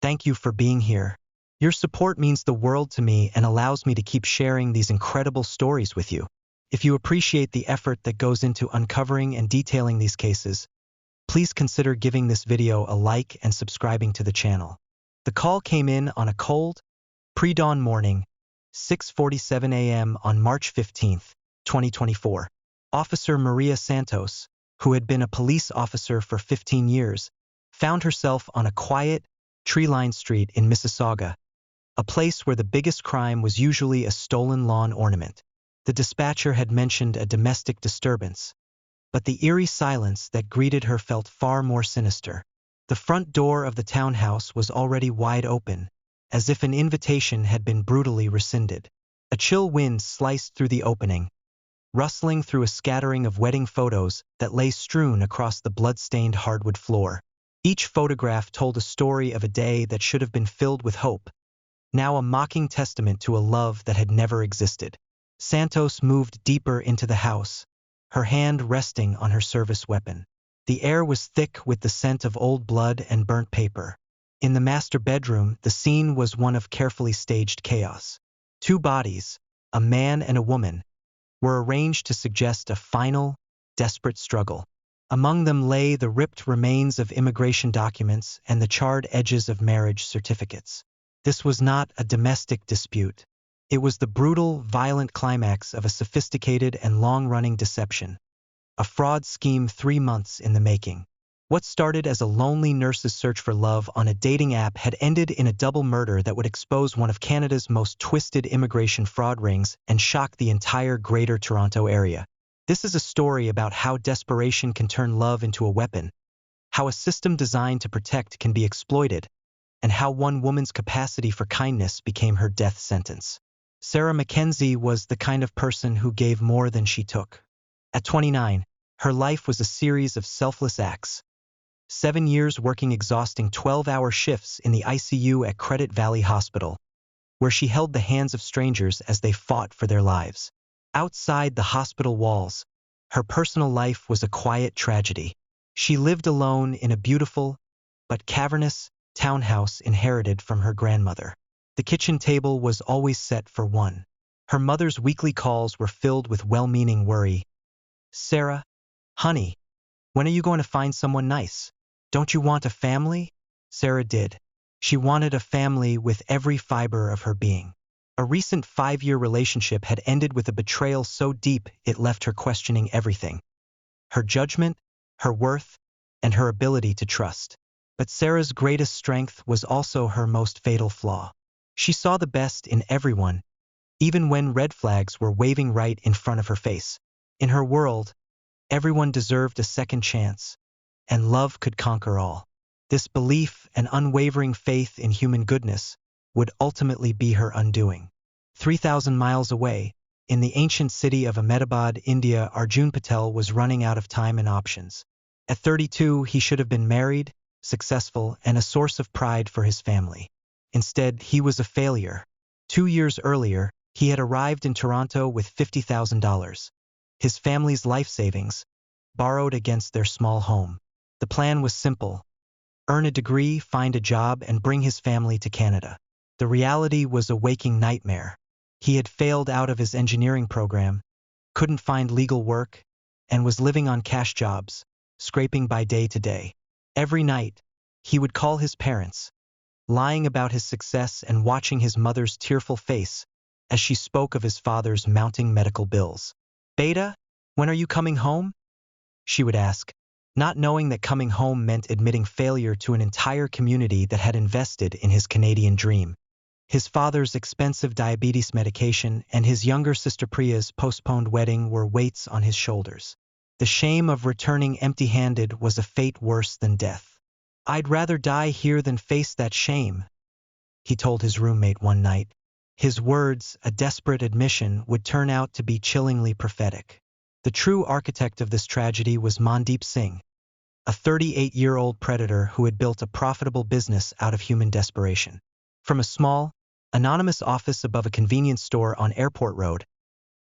thank you for being here. Your support means the world to me and allows me to keep sharing these incredible stories with you. If you appreciate the effort that goes into uncovering and detailing these cases, please consider giving this video a like and subscribing to the channel. The call came in on a cold, pre-dawn morning, 6:47 a.m. on March 15, 2024. Officer Maria Santos, who had been a police officer for 15 years, found herself on a quiet, tree-lined street in Mississauga, a place where the biggest crime was usually a stolen lawn ornament. The dispatcher had mentioned a domestic disturbance, but the eerie silence that greeted her felt far more sinister. The front door of the townhouse was already wide open, as if an invitation had been brutally rescinded. A chill wind sliced through the opening, rustling through a scattering of wedding photos that lay strewn across the blood-stained hardwood floor. Each photograph told a story of a day that should have been filled with hope, now a mocking testament to a love that had never existed. Santos moved deeper into the house, her hand resting on her service weapon. The air was thick with the scent of old blood and burnt paper. In the master bedroom, the scene was one of carefully staged chaos. Two bodies, a man and a woman, were arranged to suggest a final, desperate struggle. Among them lay the ripped remains of immigration documents and the charred edges of marriage certificates. This was not a domestic dispute. It was the brutal, violent climax of a sophisticated and long-running deception. A fraud scheme 3 months in the making. What started as a lonely nurse's search for love on a dating app had ended in a double murder that would expose one of Canada's most twisted immigration fraud rings and shock the entire Greater Toronto area. This is a story about how desperation can turn love into a weapon, how a system designed to protect can be exploited, and how one woman's capacity for kindness became her death sentence. Sarah McKenzie was the kind of person who gave more than she took. At 29, her life was a series of selfless acts. 7 years working exhausting 12-hour shifts in the ICU at Credit Valley Hospital, where she held the hands of strangers as they fought for their lives. Outside the hospital walls, her personal life was a quiet tragedy. She lived alone in a beautiful, but cavernous, townhouse inherited from her grandmother. The kitchen table was always set for one. Her mother's weekly calls were filled with well-meaning worry. "Sarah, honey, when are you going to find someone nice? Don't you want a family?" Sarah did. She wanted a family with every fiber of her being. A recent 5-year relationship had ended with a betrayal so deep it left her questioning everything. Her judgment, her worth, and her ability to trust. But Sarah's greatest strength was also her most fatal flaw. She saw the best in everyone, even when red flags were waving right in front of her face. In her world, everyone deserved a second chance, and love could conquer all. This belief and unwavering faith in human goodness would ultimately be her undoing. 3,000 miles away, in the ancient city of Ahmedabad, India, Arjun Patel was running out of time and options. At 32, he should have been married, successful, and a source of pride for his family. Instead, he was a failure. 2 years earlier, he had arrived in Toronto with $50,000. His family's life savings, borrowed against their small home. The plan was simple: earn a degree, find a job, and bring his family to Canada. The reality was a waking nightmare. He had failed out of his engineering program, couldn't find legal work, and was living on cash jobs, scraping by day to day. Every night, he would call his parents, lying about his success and watching his mother's tearful face as she spoke of his father's mounting medical bills. "Beta, when are you coming home?" she would ask, not knowing that coming home meant admitting failure to an entire community that had invested in his Canadian dream. His father's expensive diabetes medication and his younger sister Priya's postponed wedding were weights on his shoulders. The shame of returning empty-handed was a fate worse than death. "I'd rather die here than face that shame," he told his roommate one night. His words, a desperate admission, would turn out to be chillingly prophetic. The true architect of this tragedy was Mandeep Singh, a 38-year-old predator who had built a profitable business out of human desperation. From a small, anonymous office above a convenience store on Airport Road,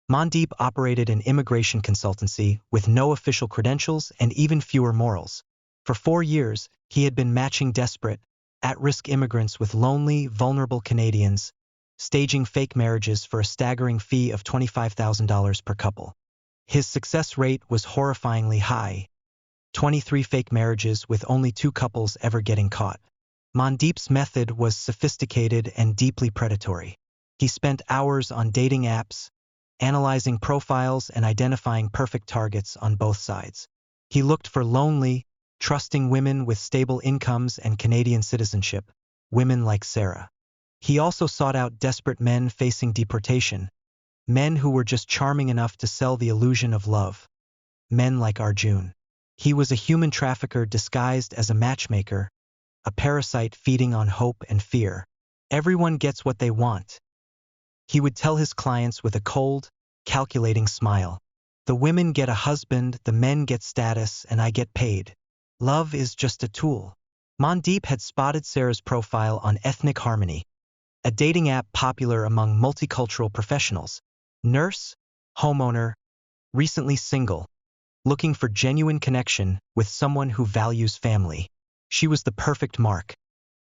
Mandeep operated an immigration consultancy with no official credentials and even fewer morals. For 4 years, he had been matching desperate, at-risk immigrants with lonely, vulnerable Canadians, staging fake marriages for a staggering fee of $25,000 per couple. His success rate was horrifyingly high, 23 fake marriages with only 2 couples ever getting caught. Mandeep's method was sophisticated and deeply predatory. He spent hours on dating apps, analyzing profiles and identifying perfect targets on both sides. He looked for lonely, trusting women with stable incomes and Canadian citizenship, women like Sarah. He also sought out desperate men facing deportation, men who were just charming enough to sell the illusion of love, men like Arjun. He was a human trafficker disguised as a matchmaker, a parasite feeding on hope and fear. Everyone gets what they want, he would tell his clients with a cold, calculating smile. The women get a husband, the men get status, and I get paid. Love is just a tool. Mandeep had spotted Sarah's profile on Ethnic Harmony, a dating app popular among multicultural professionals. Nurse, homeowner, recently single, looking for genuine connection with someone who values family. She was the perfect mark.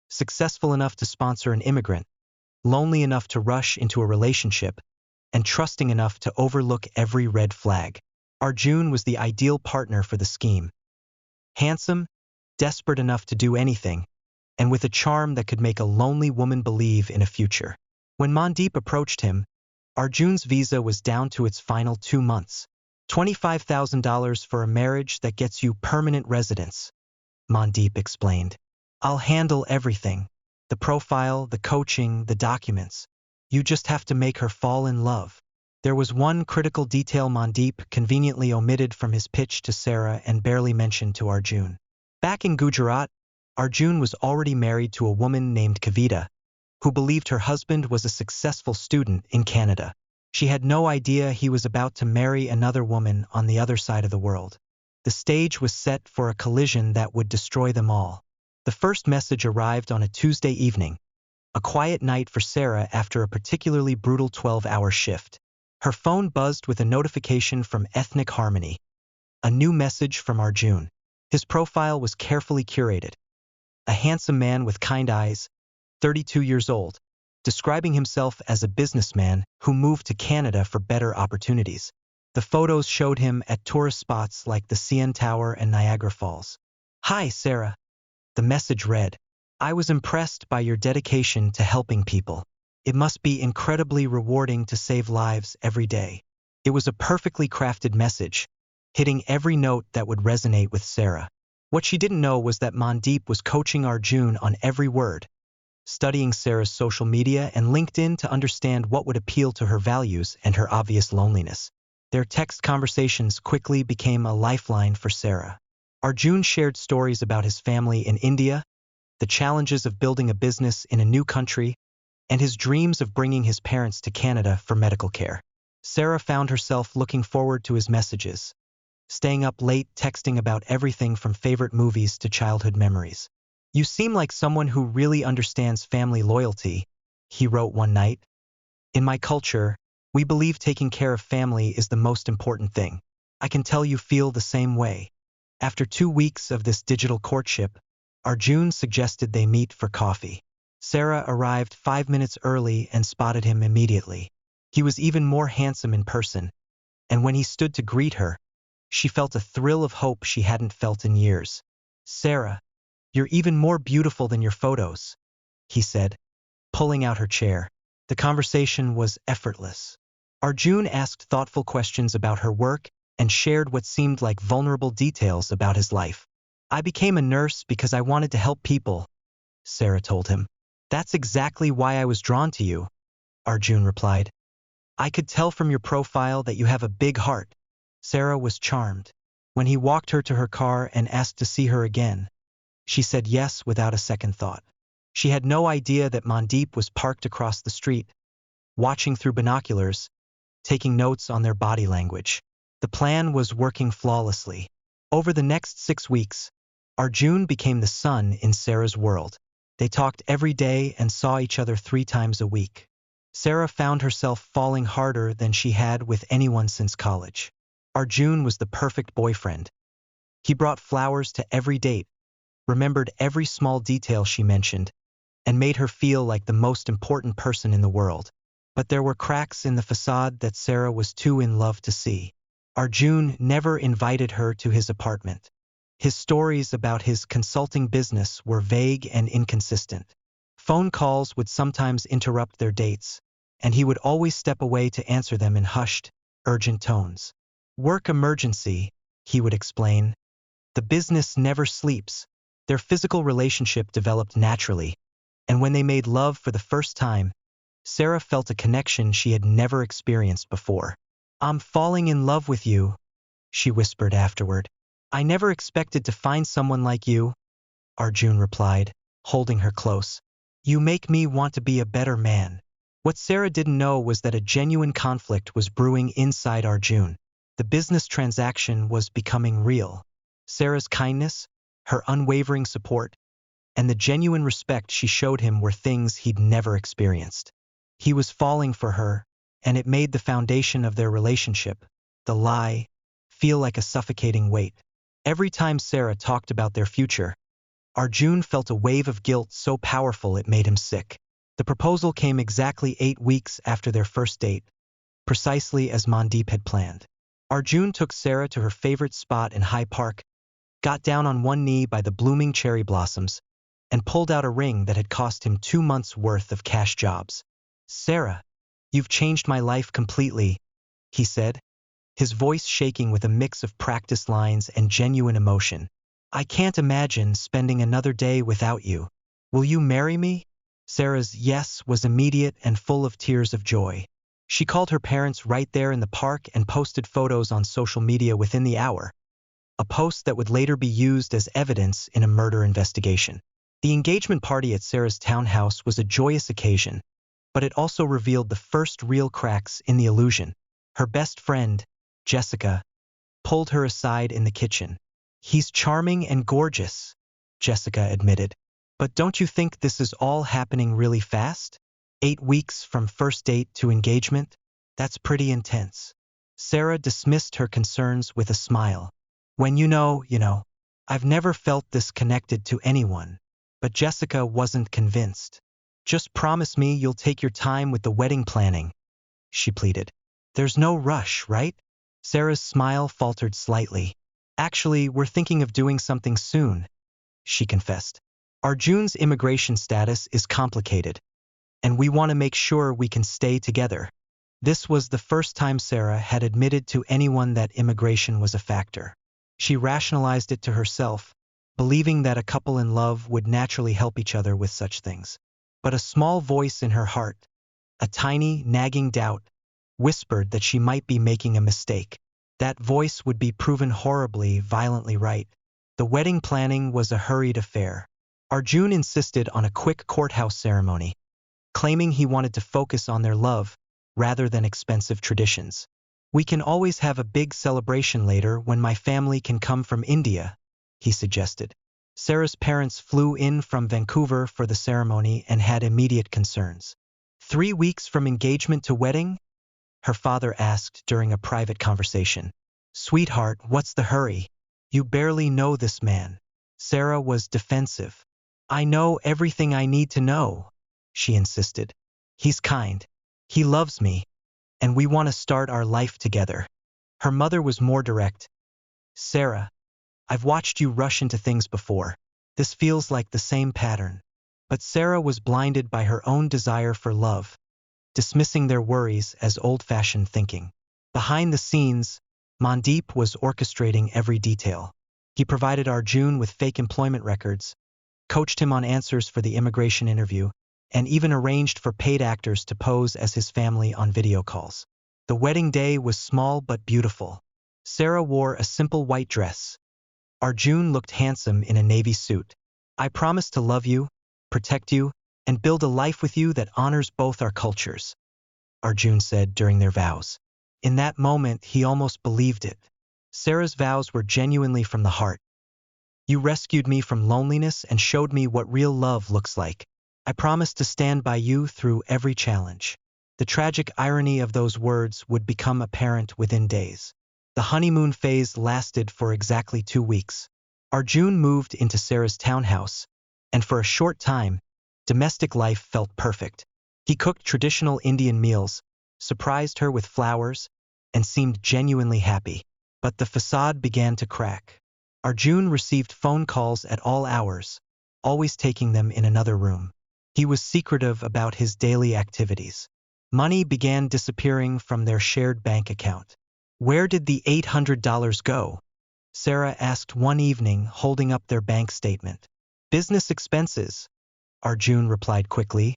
Successful enough to sponsor an immigrant, lonely enough to rush into a relationship, and trusting enough to overlook every red flag. Arjun was the ideal partner for the scheme. Handsome, desperate enough to do anything, and with a charm that could make a lonely woman believe in a future. When Mandeep approached him, Arjun's visa was down to its final 2 months. $25,000 for a marriage that gets you permanent residence, Mandeep explained. I'll handle everything. The profile, the coaching, the documents. You just have to make her fall in love. There was one critical detail Mandeep conveniently omitted from his pitch to Sarah and barely mentioned to Arjun. Back in Gujarat, Arjun was already married to a woman named Kavita, who believed her husband was a successful student in Canada. She had no idea he was about to marry another woman on the other side of the world. The stage was set for a collision that would destroy them all. The first message arrived on a Tuesday evening, a quiet night for Sarah after a particularly brutal 12-hour shift. Her phone buzzed with a notification from Ethnic Harmony, a new message from Arjun. His profile was carefully curated. A handsome man with kind eyes, 32 years old, describing himself as a businessman who moved to Canada for better opportunities. The photos showed him at tourist spots like the CN Tower and Niagara Falls. Hi, Sarah. The message read, I was impressed by your dedication to helping people. It must be incredibly rewarding to save lives every day. It was a perfectly crafted message, hitting every note that would resonate with Sarah. What she didn't know was that Mandeep was coaching Arjun on every word, studying Sarah's social media and LinkedIn to understand what would appeal to her values and her obvious loneliness. Their text conversations quickly became a lifeline for Sarah. Arjun shared stories about his family in India, the challenges of building a business in a new country, and his dreams of bringing his parents to Canada for medical care. Sarah found herself looking forward to his messages, staying up late texting about everything from favorite movies to childhood memories. You seem like someone who really understands family loyalty, he wrote one night. In my culture, we believe taking care of family is the most important thing. I can tell you feel the same way. After 2 weeks of this digital courtship, Arjun suggested they meet for coffee. Sarah arrived 5 minutes early and spotted him immediately. He was even more handsome in person, and when he stood to greet her, she felt a thrill of hope she hadn't felt in years. Sarah, you're even more beautiful than your photos, he said, pulling out her chair. The conversation was effortless. Arjun asked thoughtful questions about her work and shared what seemed like vulnerable details about his life. I became a nurse because I wanted to help people, Sarah told him. That's exactly why I was drawn to you, Arjun replied. I could tell from your profile that you have a big heart. Sarah was charmed. When he walked her to her car and asked to see her again, she said yes without a second thought. She had no idea that Mandeep was parked across the street, watching through binoculars, taking notes on their body language. The plan was working flawlessly. Over the next 6 weeks, Arjun became the sun in Sarah's world. They talked every day and saw each other 3 times a week. Sarah found herself falling harder than she had with anyone since college. Arjun was the perfect boyfriend. He brought flowers to every date, remembered every small detail she mentioned, and made her feel like the most important person in the world. But there were cracks in the facade that Sarah was too in love to see. Arjun never invited her to his apartment. His stories about his consulting business were vague and inconsistent. Phone calls would sometimes interrupt their dates, and he would always step away to answer them in hushed, urgent tones. "Work emergency," he would explain. "The business never sleeps." Their physical relationship developed naturally, and when they made love for the first time, Sarah felt a connection she had never experienced before. "I'm falling in love with you," she whispered afterward. "I never expected to find someone like you," Arjun replied, holding her close. "You make me want to be a better man." What Sarah didn't know was that a genuine conflict was brewing inside Arjun. The business transaction was becoming real. Sarah's kindness, her unwavering support, and the genuine respect she showed him were things he'd never experienced. He was falling for her, and it made the foundation of their relationship, the lie, feel like a suffocating weight. Every time Sarah talked about their future, Arjun felt a wave of guilt so powerful it made him sick. The proposal came exactly 8 weeks after their first date, precisely as Mandeep had planned. Arjun took Sarah to her favorite spot in High Park, got down on one knee by the blooming cherry blossoms, and pulled out a ring that had cost him 2 months' worth of cash jobs. "Sarah, you've changed my life completely," he said, his voice shaking with a mix of practiced lines and genuine emotion. "I can't imagine spending another day without you. Will you marry me?" Sarah's yes was immediate and full of tears of joy. She called her parents right there in the park and posted photos on social media within the hour, a post that would later be used as evidence in a murder investigation. The engagement party at Sarah's townhouse was a joyous occasion, but it also revealed the first real cracks in the illusion. Her best friend, Jessica, pulled her aside in the kitchen. "He's charming and gorgeous," Jessica admitted. "But don't you think this is all happening really fast? 8 weeks from first date to engagement? That's pretty intense." Sarah dismissed her concerns with a smile. "When you know, I've never felt this connected to anyone." But Jessica wasn't convinced. "Just promise me you'll take your time with the wedding planning," she pleaded. "There's no rush, right?" Sarah's smile faltered slightly. "Actually, we're thinking of doing something soon," she confessed. "Arjun's immigration status is complicated, and we want to make sure we can stay together." This was the first time Sarah had admitted to anyone that immigration was a factor. She rationalized it to herself, believing that a couple in love would naturally help each other with such things. But a small voice in her heart, a tiny, nagging doubt, whispered that she might be making a mistake. That voice would be proven horribly, violently right. The wedding planning was a hurried affair. Arjun insisted on a quick courthouse ceremony, claiming he wanted to focus on their love rather than expensive traditions. "We can always have a big celebration later when my family can come from India," he suggested. Sarah's parents flew in from Vancouver for the ceremony and had immediate concerns. "3 weeks from engagement to wedding?" her father asked during a private conversation. "Sweetheart, what's the hurry? You barely know this man." Sarah was defensive. "I know everything I need to know," she insisted. "He's kind. He loves me. And we want to start our life together." Her mother was more direct. "Sarah, I've watched you rush into things before. This feels like the same pattern." But Sarah was blinded by her own desire for love, dismissing their worries as old-fashioned thinking. Behind the scenes, Mandeep was orchestrating every detail. He provided Arjun with fake employment records, coached him on answers for the immigration interview, and even arranged for paid actors to pose as his family on video calls. The wedding day was small but beautiful. Sarah wore a simple white dress. Arjun looked handsome in a navy suit. "I promise to love you, protect you, and build a life with you that honors both our cultures," Arjun said during their vows. In that moment, he almost believed it. Sarah's vows were genuinely from the heart. "You rescued me from loneliness and showed me what real love looks like. I promise to stand by you through every challenge." The tragic irony of those words would become apparent within days. The honeymoon phase lasted for exactly 2 weeks. Arjun moved into Sarah's townhouse, and for a short time, domestic life felt perfect. He cooked traditional Indian meals, surprised her with flowers, and seemed genuinely happy. But the facade began to crack. Arjun received phone calls at all hours, always taking them in another room. He was secretive about his daily activities. Money began disappearing from their shared bank account. Where did the $800 go? Sarah asked one evening, holding up their bank statement. Business expenses, Arjun replied quickly,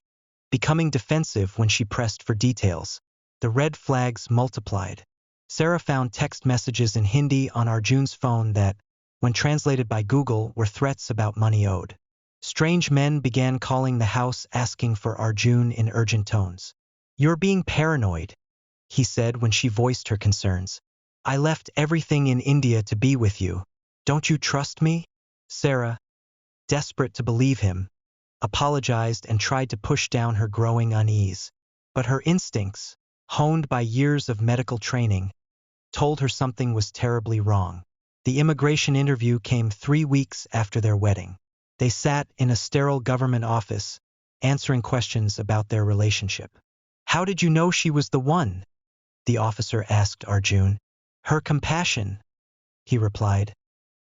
becoming defensive when she pressed for details. The red flags multiplied. Sarah found text messages in Hindi on Arjun's phone that, when translated by Google, were threats about money owed. Strange men began calling the house asking for Arjun in urgent tones. "You're being paranoid," he said when she voiced her concerns. "I left everything in India to be with you. Don't you trust me?" Sarah, desperate to believe him, apologized and tried to push down her growing unease. But her instincts, honed by years of medical training, told her something was terribly wrong. The immigration interview came 3 weeks after their wedding. They sat in a sterile government office, answering questions about their relationship. "How did you know she was the one?" the officer asked Arjun. "Her compassion," he replied,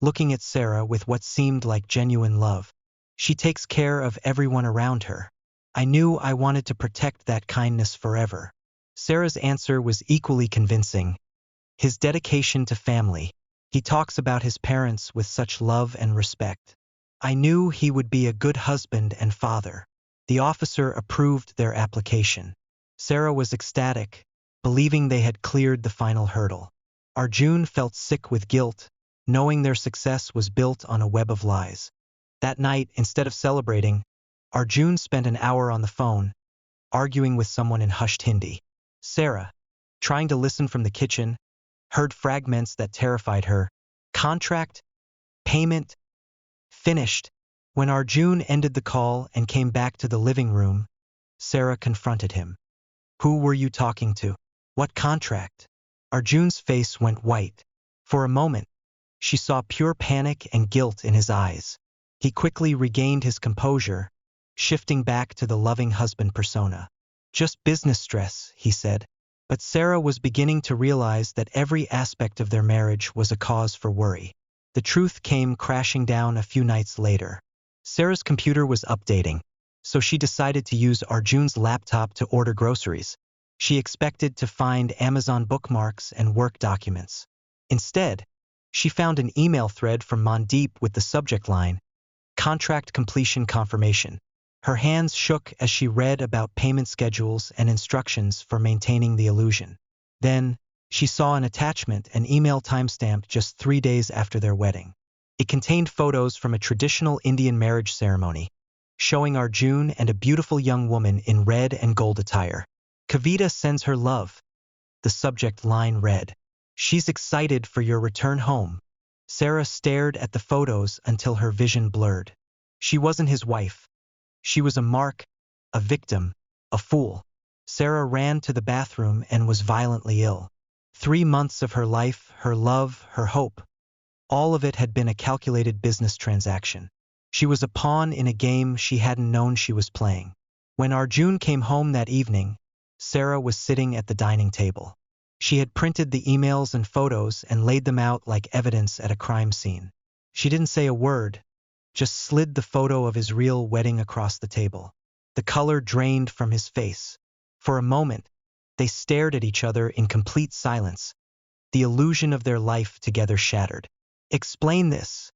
looking at Sarah with what seemed like genuine love. "She takes care of everyone around her. I knew I wanted to protect that kindness forever." Sarah's answer was equally convincing. His dedication to family. He talks about his parents with such love and respect. "I knew he would be a good husband and father." The officer approved their application. Sarah was ecstatic, believing they had cleared the final hurdle. Arjun felt sick with guilt, knowing their success was built on a web of lies. That night, instead of celebrating, Arjun spent an hour on the phone, arguing with someone in hushed Hindi. Sarah, trying to listen from the kitchen, heard fragments that terrified her. Contract, payment, finished. When Arjun ended the call and came back to the living room, Sarah confronted him. "Who were you talking to? What contract?" Arjun's face went white. For a moment, she saw pure panic and guilt in his eyes. He quickly regained his composure, shifting back to the loving husband persona. "Just business stress," he said. But Sarah was beginning to realize that every aspect of their marriage was a cause for worry. The truth came crashing down a few nights later. Sarah's computer was updating, so she decided to use Arjun's laptop to order groceries. She expected to find Amazon bookmarks and work documents. Instead, she found an email thread from Mandeep with the subject line, "Contract completion confirmation." Her hands shook as she read about payment schedules and instructions for maintaining the illusion. Then, she saw an attachment, an email timestamped just 3 days after their wedding. It contained photos from a traditional Indian marriage ceremony, showing Arjun and a beautiful young woman in red and gold attire. "Kavita sends her love," the subject line read. "She's excited for your return home." Sarah stared at the photos until her vision blurred. She wasn't his wife. She was a mark, a victim, a fool. Sarah ran to the bathroom and was violently ill. 3 months of her life, her love, her hope, all of it had been a calculated business transaction. She was a pawn in a game she hadn't known she was playing. When Arjun came home that evening, Sarah was sitting at the dining table. She had printed the emails and photos and laid them out like evidence at a crime scene. She didn't say a word, just slid the photo of his real wedding across the table. The color drained from his face. For a moment, they stared at each other in complete silence. The illusion of their life together shattered. "Explain this,"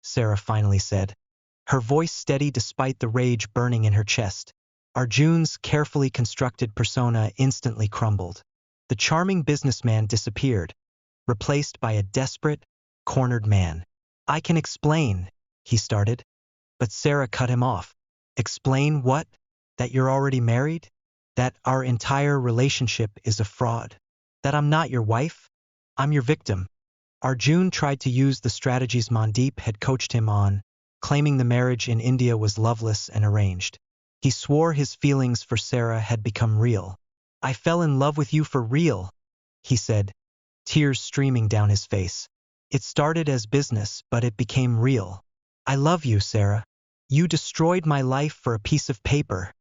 Sarah finally said, her voice steady despite the rage burning in her chest. Arjun's carefully constructed persona instantly crumbled. The charming businessman disappeared, replaced by a desperate, cornered man. "I can explain," he started, but Sarah cut him off. "Explain what? That you're already married? That our entire relationship is a fraud? That I'm not your wife? I'm your victim?" Arjun tried to use the strategies Mandeep had coached him on, claiming the marriage in India was loveless and arranged. He swore his feelings for Sarah had become real. "I fell in love with you for real," he said, tears streaming down his face. It started as business, but it became real. I love you, Sarah. You destroyed my life for a piece of paper,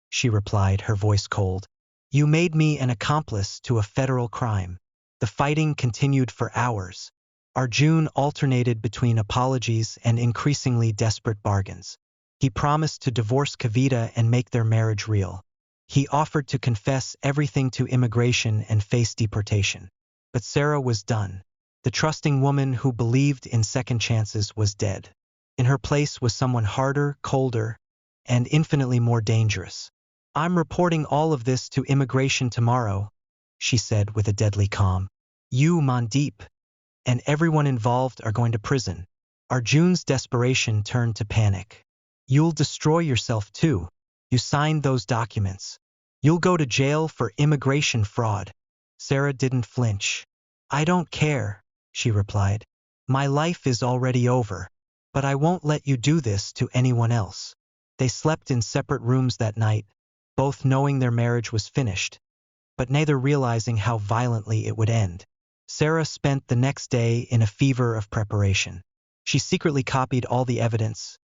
she replied, her voice cold. You made me an accomplice to a federal crime. The fighting continued for hours. Arjun alternated between apologies and increasingly desperate bargains. He promised to divorce Kavita and make their marriage real. He offered to confess everything to immigration and face deportation. But Sarah was done. The trusting woman who believed in second chances was dead. In her place was someone harder, colder, and infinitely more dangerous. I'm reporting all of this to immigration tomorrow, she said with a deadly calm. You, Mandeep, and everyone involved are going to prison. Arjun's desperation turned to panic. You'll destroy yourself too. You signed those documents. You'll go to jail for immigration fraud. Sarah didn't flinch. I don't care, she replied. My life is already over. But I won't let you do this to anyone else. They slept in separate rooms that night, both knowing their marriage was finished, but neither realizing how violently it would end. Sarah spent the next day in a fever of preparation. She secretly copied all the evidence,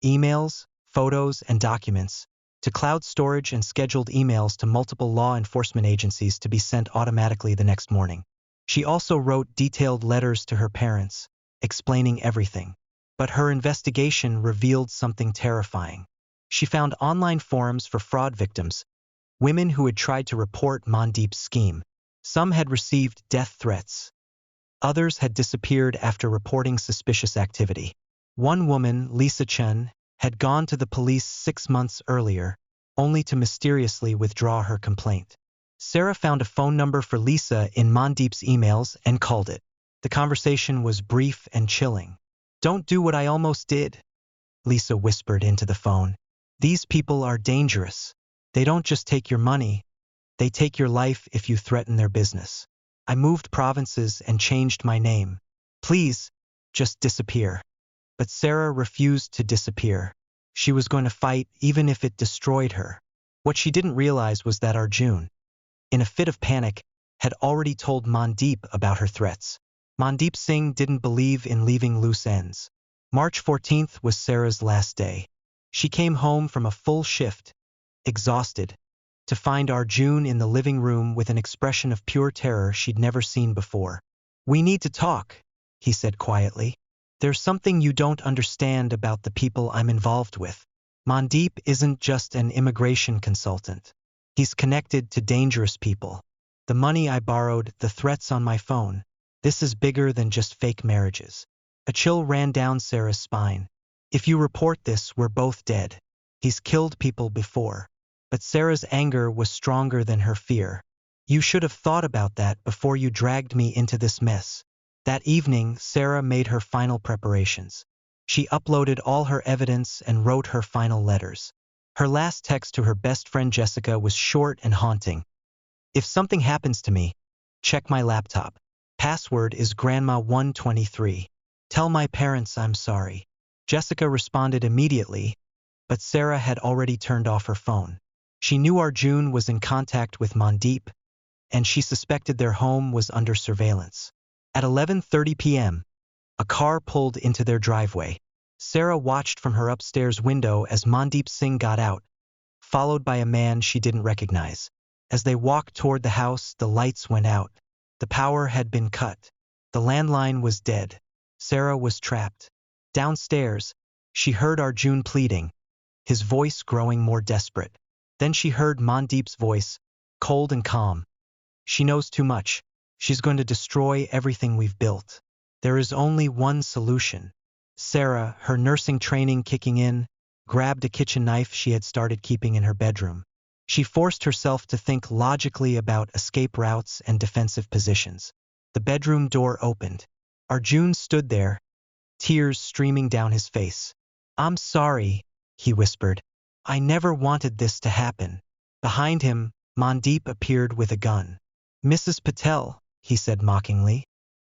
emails, photos, and documents, to cloud storage and scheduled emails to multiple law enforcement agencies to be sent automatically the next morning. She also wrote detailed letters to her parents, explaining everything. But her investigation revealed something terrifying. She found online forums for fraud victims, women who had tried to report Mandeep's scheme. Some had received death threats. Others had disappeared after reporting suspicious activity. One woman, Lisa Chen, had gone to the police 6 months earlier, only to mysteriously withdraw her complaint. Sarah found a phone number for Lisa in Mandeep's emails and called it. The conversation was brief and chilling. Don't do what I almost did, Lisa whispered into the phone. These people are dangerous. They don't just take your money. They take your life if you threaten their business. I moved provinces and changed my name. Please, just disappear. But Sarah refused to disappear. She was going to fight even if it destroyed her. What she didn't realize was that Arjun, in a fit of panic, had already told Mandeep about her threats. Mandeep Singh didn't believe in leaving loose ends. March 14th was Sarah's last day. She came home from a full shift, exhausted, to find Arjun in the living room with an expression of pure terror she'd never seen before. We need to talk, he said quietly. There's something you don't understand about the people I'm involved with. Mandeep isn't just an immigration consultant. He's connected to dangerous people. The money I borrowed, the threats on my phone. This is bigger than just fake marriages. A chill ran down Sarah's spine. If you report this, we're both dead. He's killed people before. But Sarah's anger was stronger than her fear. You should have thought about that before you dragged me into this mess. That evening, Sarah made her final preparations. She uploaded all her evidence and wrote her final letters. Her last text to her best friend Jessica was short and haunting. If something happens to me, check my laptop. Password is Grandma123. Tell my parents I'm sorry. Jessica responded immediately, but Sarah had already turned off her phone. She knew Arjun was in contact with Mandeep, and she suspected their home was under surveillance. At 11:30 p.m., a car pulled into their driveway. Sarah watched from her upstairs window as Mandeep Singh got out, followed by a man she didn't recognize. As they walked toward the house, the lights went out. The power had been cut. The landline was dead. Sarah was trapped. Downstairs, she heard Arjun pleading, his voice growing more desperate. Then she heard Mandeep's voice, cold and calm. She knows too much. She's going to destroy everything we've built. There is only one solution. Sarah, her nursing training kicking in, grabbed a kitchen knife she had started keeping in her bedroom. She forced herself to think logically about escape routes and defensive positions. The bedroom door opened. Arjun stood there, tears streaming down his face. I'm sorry, he whispered. I never wanted this to happen. Behind him, Mandeep appeared with a gun. Mrs. Patel, he said mockingly.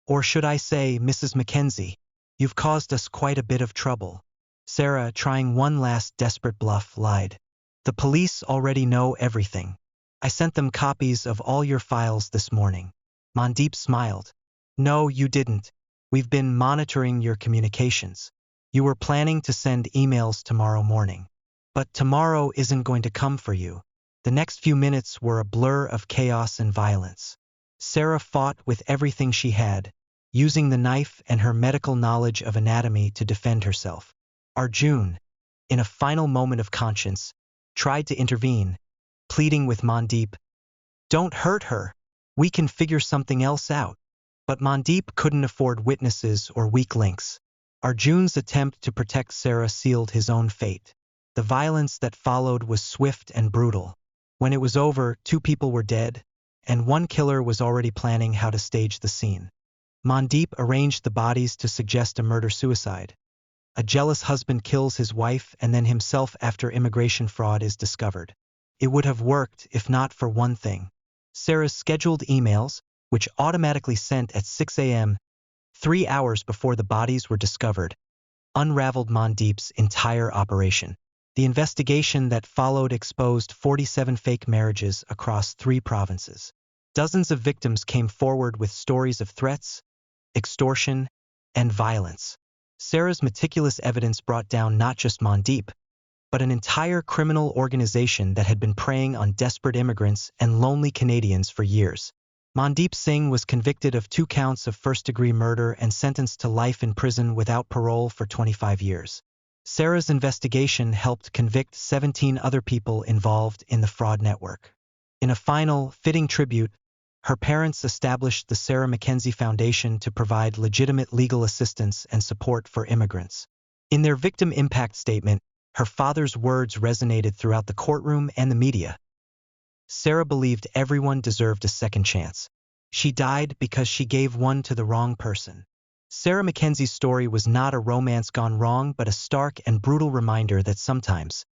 Or should I say, Mrs. McKenzie, you've caused us quite a bit of trouble. Sarah, trying one last desperate bluff, lied. The police already know everything. I sent them copies of all your files this morning. Mandeep smiled. No, you didn't. We've been monitoring your communications. You were planning to send emails tomorrow morning. But tomorrow isn't going to come for you. The next few minutes were a blur of chaos and violence. Sarah fought with everything she had, using the knife and her medical knowledge of anatomy to defend herself. Arjun, in a final moment of conscience, tried to intervene, pleading with Mandeep, "Don't hurt her. We can figure something else out." But Mandeep couldn't afford witnesses or weak links. Arjun's attempt to protect Sarah sealed his own fate. The violence that followed was swift and brutal. When it was over, 2 people were dead, and one killer was already planning how to stage the scene. Mandeep arranged the bodies to suggest a murder-suicide. A jealous husband kills his wife and then himself after immigration fraud is discovered. It would have worked if not for one thing. Sarah's scheduled emails, which automatically sent at 6 a.m., 3 hours before the bodies were discovered, unraveled Mandeep's entire operation. The investigation that followed exposed 47 fake marriages across 3 provinces. Dozens of victims came forward with stories of threats, extortion, and violence. Sarah's meticulous evidence brought down not just Mandeep, but an entire criminal organization that had been preying on desperate immigrants and lonely Canadians for years. Mandeep Singh was convicted of 2 counts of first-degree murder and sentenced to life in prison without parole for 25 years. Sarah's investigation helped convict 17 other people involved in the fraud network. In a final, fitting tribute, her parents established the Sarah McKenzie Foundation to provide legitimate legal assistance and support for immigrants. In their victim impact statement, her father's words resonated throughout the courtroom and the media. Sarah believed everyone deserved a second chance. She died because she gave one to the wrong person. Sarah McKenzie's story was not a romance gone wrong, but a stark and brutal reminder that sometimes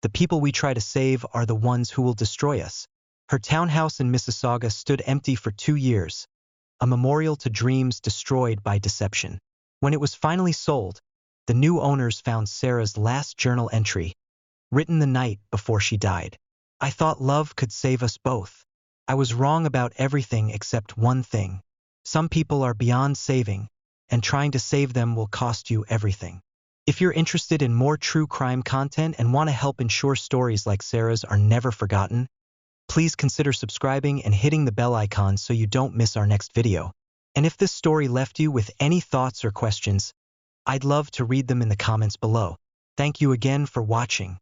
the people we try to save are the ones who will destroy us. Her townhouse in Mississauga stood empty for 2 years, a memorial to dreams destroyed by deception. When it was finally sold, the new owners found Sarah's last journal entry, written the night before she died. "I thought love could save us both. I was wrong about everything except one thing. Some people are beyond saving, and trying to save them will cost you everything." If you're interested in more true crime content and want to help ensure stories like Sarah's are never forgotten, please consider subscribing and hitting the bell icon so you don't miss our next video. And if this story left you with any thoughts or questions, I'd love to read them in the comments below. Thank you again for watching.